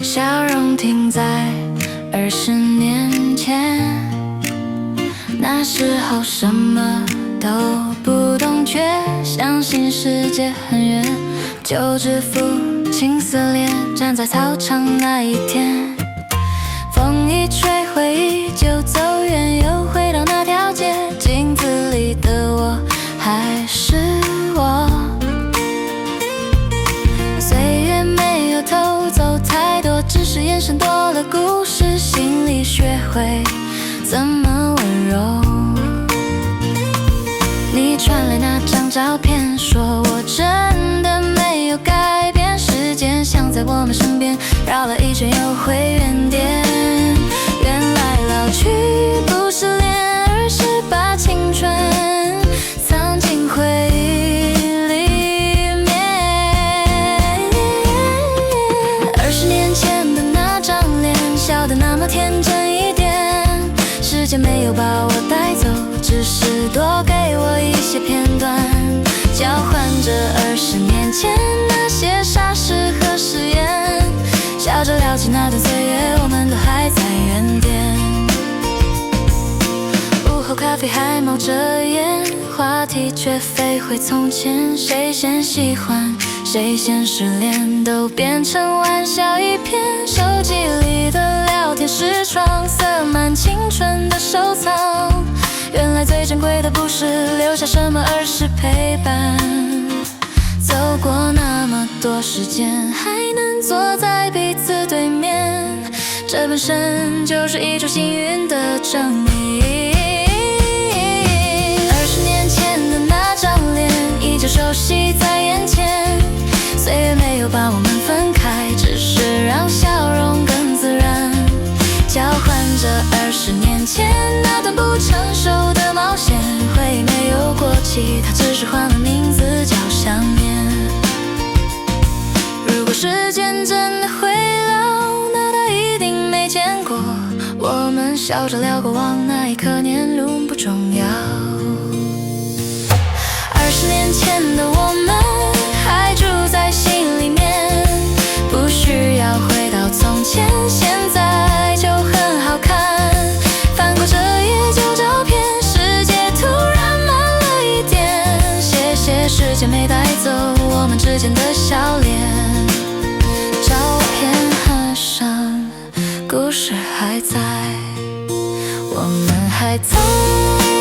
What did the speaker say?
笑容停在20年前，那时候什么都不懂，却相信世界很远。旧制服青丝脸，站在操场那一天，风一吹，回忆就走远，又回到那条街，镜子里的我还是我。岁月没有偷走太多，只是眼神多了故事，心里学会怎么温柔。你传来那张照片，说我真的没有改变，时间像在我们身边绕了一圈又回原点。原来老去不是脸，而是把青春藏进回忆里面。20年前的那张脸，笑得那么天真一点，时间没有把我带走，只是多给我一些片段，交换着20年前那些傻事和誓言，笑着聊起那段岁月，我们都还在原点。午后咖啡还冒着烟，话题却飞回从前，谁先喜欢谁先失恋，都变成玩笑一片。手机里的聊天是创，塞满青春的收藏，原来最珍贵的不是留下什么，而是陪伴。走过那么多时间，还能坐在彼此对面，这本身就是一种幸运的证明。20年前的那张脸，依旧熟悉在眼前，岁月没有把我们分开，只是让笑容更自然，交换着20年前那段不成熟的冒险。回忆没有过期，它只是换了名字叫想念。如果时间真的会老，那它一定没见过我们笑着聊过往，那一刻年轮不重要。20年前的我们还住在心里面，不需要回到从前，现在就很好看。翻过这页旧照片，世界突然慢了一点，谢谢时间没带走我们之间的笑脸。照片合上，故事还在，我们还在。